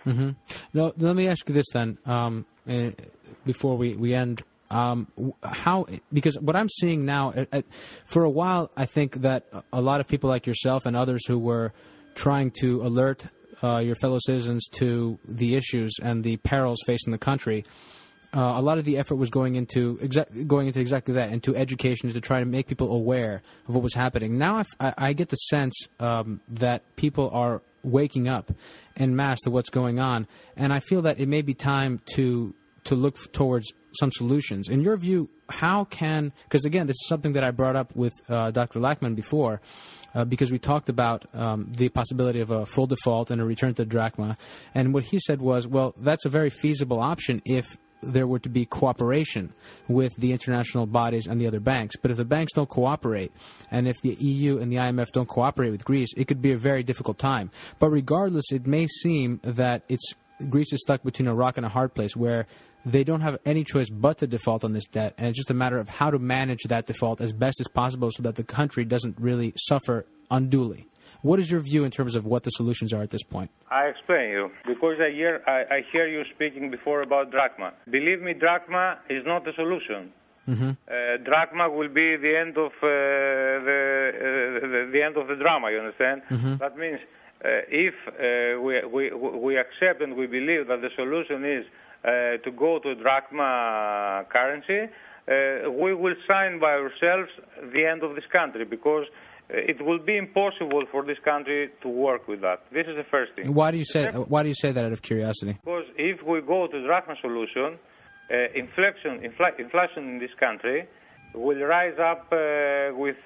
Mm-hmm. Now, let me ask you this then, before we end. Because what I'm seeing now, for a while, I think that a lot of people like yourself and others who were trying to alert your fellow citizens to the issues and the perils facing the country, a lot of the effort was going into exactly that, into education, to try to make people aware of what was happening. Now I get the sense that people are waking up en masse to what's going on, and I feel that it may be time to look towards some solutions. In your view, how can, because again, this is something that I brought up with Dr. Lackman before, because we talked about the possibility of a full default and a return to the drachma, and what he said was, well, that's a very feasible option if there were to be cooperation with the international bodies and the other banks. But if the banks don't cooperate, and if the EU and the IMF don't cooperate with Greece, it could be a very difficult time. But regardless, it may seem that Greece is stuck between a rock and a hard place, where they don't have any choice but to default on this debt, and it's just a matter of how to manage that default as best as possible so that the country doesn't really suffer unduly. What is your view in terms of what the solutions are at this point? I explain you, because I hear you speaking before about drachma. Believe me, drachma is not the solution. Mm-hmm. Drachma will be the end of the end of the drama. You understand? Mm-hmm. That means if we accept and we believe that the solution is to go to drachma currency, we will sign by ourselves the end of this country, because it will be impossible for this country to work with that. This is the first thing. Why do you say that out of curiosity? Because if we go to drachma solution, inflation in this country will rise up with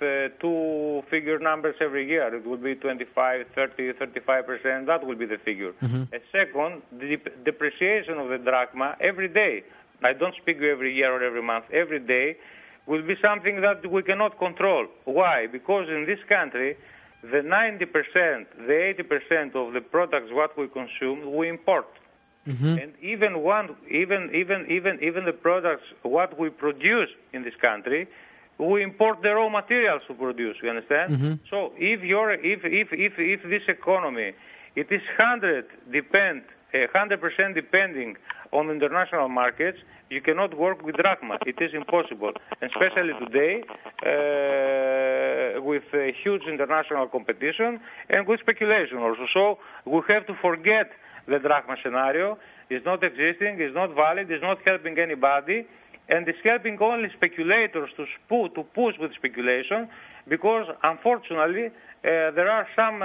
two-figure numbers every year. It will be 25, 30, 35%. That will be the figure. Mm-hmm. A second, the depreciation of the drachma every day. I don't speak every year or every month. Every day will be something that we cannot control. Why? Because in this country, the 90%, the 80% of the products what we consume, we import. Mm-hmm. And even the products what we produce in this country, we import the raw materials to produce. You understand? Mm-hmm. So if this economy, it is 100% depending on international markets, you cannot work with drachma. It is impossible, and especially today with huge international competition and with speculation also. So we have to forget the drachma scenario. Is not existing, is not valid, is not helping anybody, and is helping only speculators to push with speculation, because unfortunately there are some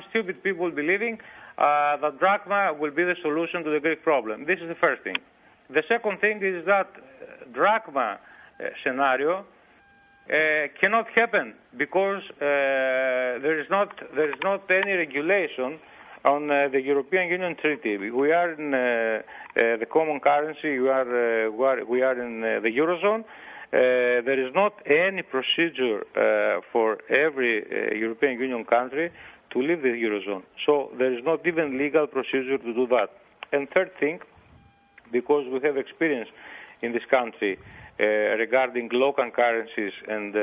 stupid people believing that drachma will be the solution to the Greek problem. This is the first thing. The second thing is that drachma scenario cannot happen, because there is not any regulation on the European Union Treaty. We are in the common currency. We are in the Eurozone. There is not any procedure for every European Union country to leave the Eurozone. So there is not even legal procedure to do that. And third thing, because we have experience in this country regarding local currencies and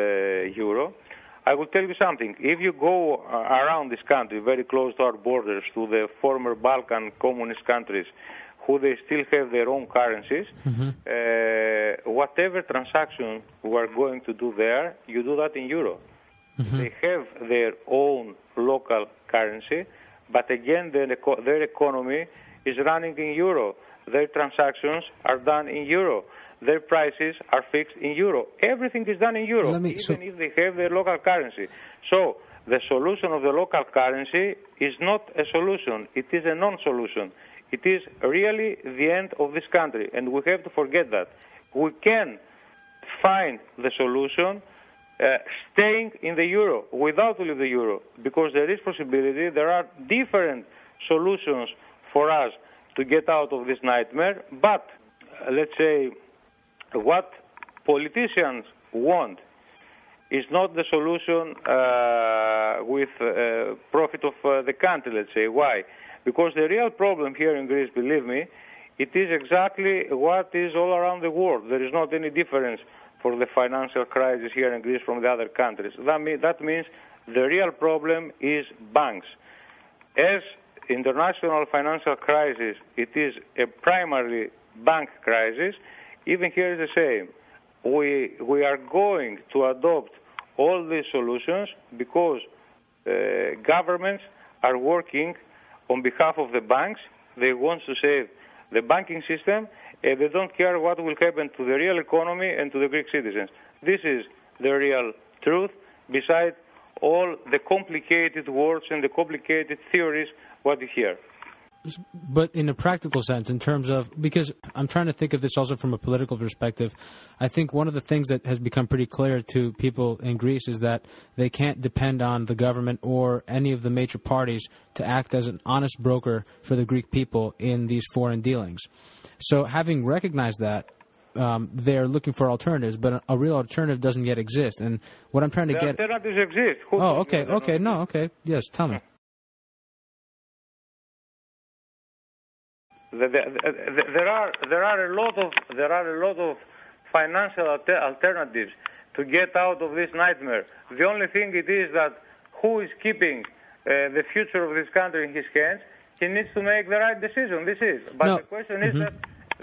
euro, I will tell you something. If you go around this country, very close to our borders, to the former Balkan communist countries, who they still have their own currencies, mm-hmm. Whatever transaction we are going to do there, you do that in euro. Mm-hmm. They have their own local currency, but again, their economy is running in euro. Their transactions are done in euro. Their prices are fixed in euro. Everything is done in euro, even if they have their local currency. So the solution of the local currency is not a solution. It is a non-solution. It is really the end of this country, and we have to forget that. We can find the solution staying in the euro, without leaving the euro, because there is possibility. There are different solutions for us to get out of this nightmare, but let's say what politicians want is not the solution with profit of the country, let's say. Why? Because the real problem here in Greece, believe me, it is exactly what is all around the world. There is not any difference for the financial crisis here in Greece from the other countries. That means the real problem is banks. As international financial crisis, it is a primarily bank crisis. Even here is the same. We are going to adopt all these solutions because governments are working on behalf of the banks. They want to save the banking system, and they don't care what will happen to the real economy and to the Greek citizens. This is the real truth, besides all the complicated words and the complicated theories what you hear. But in a practical sense, in terms of, because I'm trying to think of this also from a political perspective, I think one of the things that has become pretty clear to people in Greece is that they can't depend on the government or any of the major parties to act as an honest broker for the Greek people in these foreign dealings. So having recognized that, they're looking for alternatives, but a real alternative doesn't yet exist. And what I'm trying to get... Alternatives exist. Yes, tell me. There are a lot of financial alternatives to get out of this nightmare. The only thing it is that who is keeping the future of this country in his hands, he needs to make the right decision. This is. But the question is that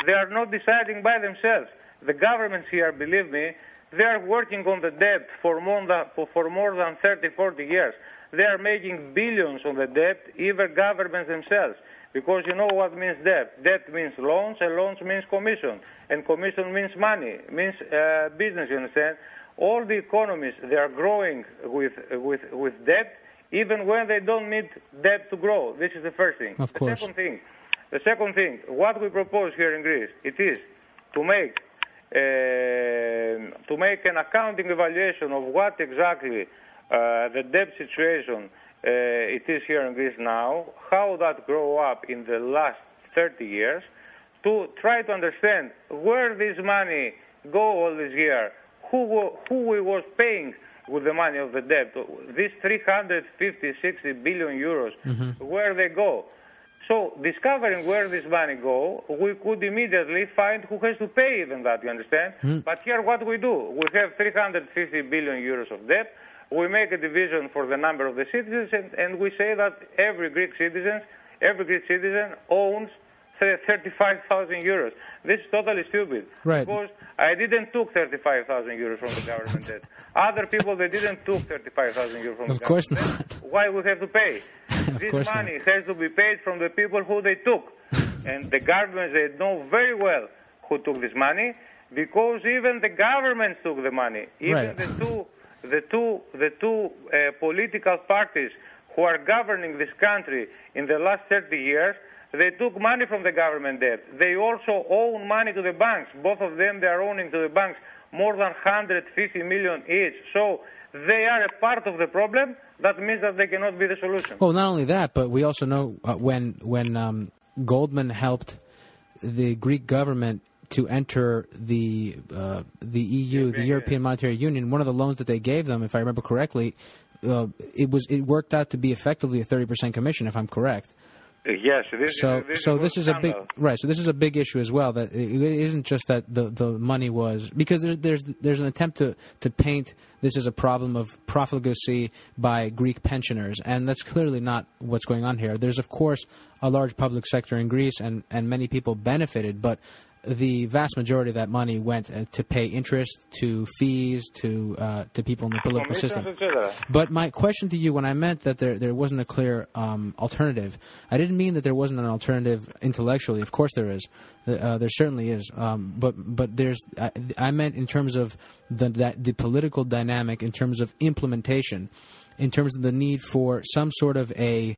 they are not deciding by themselves. The governments here, believe me, they are working on the debt for more than 30, 40 years. They are making billions on the debt, even governments themselves. Because you know what means debt. Debt means loans, and loans means commission. And commission means money, means business, you understand? All the economies, they are growing with debt, even when they don't need debt to grow. This is the first thing. Of course. The second thing, what we propose here in Greece, it is to make an accounting evaluation of what exactly the debt situation it is here in Greece now, how that grew up in the last 30 years, to try to understand where this money go all this year, who we was paying with the money of the debt, these 350, 60 billion euros, where they go. So discovering where this money go, we could immediately find who has to pay even that, you understand? But here what we do, we have 350 billion euros of debt, we make a division for the number of the citizens, and we say that every Greek citizen owns 35,000 euros. This is totally stupid. Right. Because I didn't took 35,000 euros from the government debt. Other people, they didn't took 35,000 euros from the government debt. Of course not. Why we have to pay? This money has to be paid from the people who they took. And the governments, they know very well who took this money, because even the governments took the money. Even the two political parties who are governing this country in the last 30 years, they took money from the government debt. They also own money to the banks. Both of them, they are owning to the banks more than 150 million each. So they are a part of the problem. That means that they cannot be the solution. Well, not only that, but we also know when Goldman helped the Greek government to enter the EU, the European Monetary Union, one of the loans that they gave them, if I remember correctly, it worked out to be effectively a 30% commission, if I'm correct. Yes, this is a big right. So this is a big issue as well. That it isn't just that the money was, because there's an attempt to paint this as a problem of profligacy by Greek pensioners, and that's clearly not what's going on here. There's of course a large public sector in Greece, and many people benefited, but the vast majority of that money went to pay interest, to fees, to people in the political system. But my question to you, when I meant that there wasn't a clear alternative, I didn't mean that there wasn't an alternative intellectually. Of course there is. There certainly is. But I meant in terms of the political dynamic, in terms of implementation, in terms of the need for some sort of a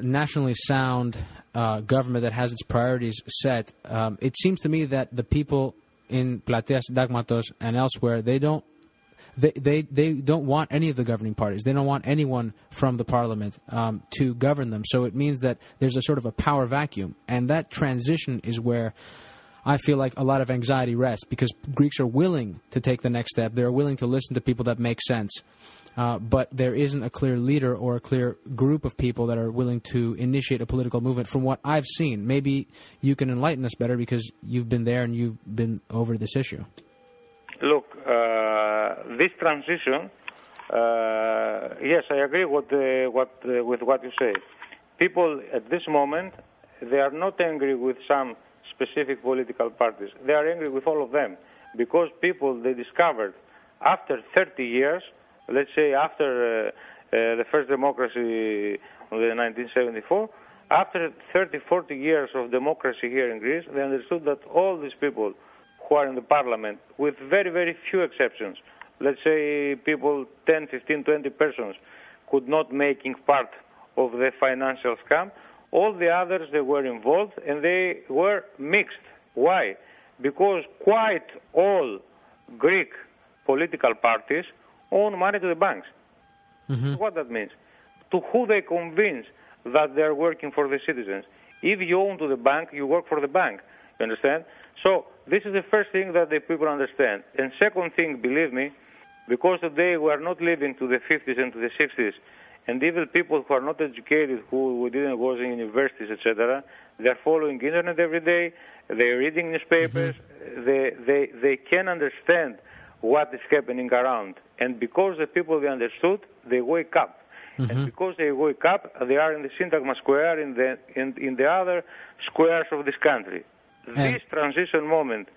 nationally sound government that has its priorities set. It seems to me that the people in Platea Syndagmatos and elsewhere, they don't want any of the governing parties. They don't want anyone from the parliament to govern them. So it means that there's a sort of a power vacuum, and that transition is where I feel like a lot of anxiety rests, because Greeks are willing to take the next step. They're willing to listen to people that make sense. But there isn't a clear leader or a clear group of people that are willing to initiate a political movement from what I've seen. Maybe you can enlighten us better because you've been there and you've been over this issue. Look, this transition, yes, I agree with what you say. people at this moment, they are not angry with some specific political parties. They are angry with all of them because people, they discovered after 30 years, let's say after the first democracy in 1974, after 30, 40 years of democracy here in Greece, they understood that all these people who are in the parliament, with very, very few exceptions, let's say people, 10, 15, 20 persons, could not making part of the financial scam. All the others, they were involved, and they were mixed. Why? Because quite all Greek political parties own money to the banks. Mm-hmm. What that means? To who they convince that they are working for the citizens. If you own to the bank, you work for the bank. You understand? So this is the first thing that the people understand. And second thing, believe me, because today we are not living to the 50s and to the 60s, and even people who are not educated, who didn't go to universities, etc., they are following internet every day, they're reading newspapers, they can understand what is happening around. And because the people, they understood, they wake up. And because they wake up, they are in the Syntagma Square, in the other squares of this country. This transition moment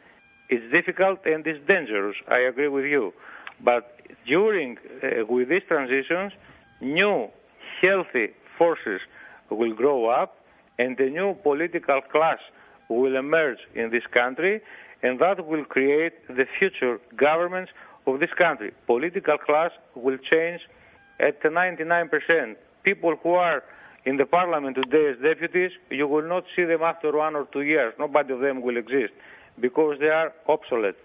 is difficult and is dangerous. I agree with you. But during, with these transitions, new, healthy forces will grow up, and a new political class will emerge in this country, and that will create the future governments of this country. Political class will change at 99%. People who are in the parliament today as deputies, you will not see them after 1 or 2 years. Nobody of them will exist because they are obsolete.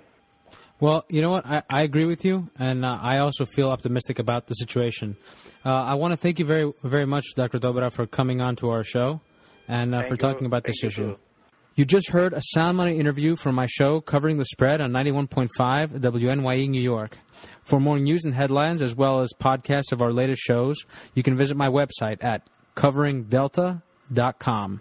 Well, you know what? I agree with you, and I also feel optimistic about the situation. I want to thank you very, very much, Dr. Tobras, for coming on to our show and for talking about this issue. You just heard a Sound Money interview from my show covering the spread on 91.5 WNYE New York. For more news and headlines, as well as podcasts of our latest shows, you can visit my website at coveringdelta.com.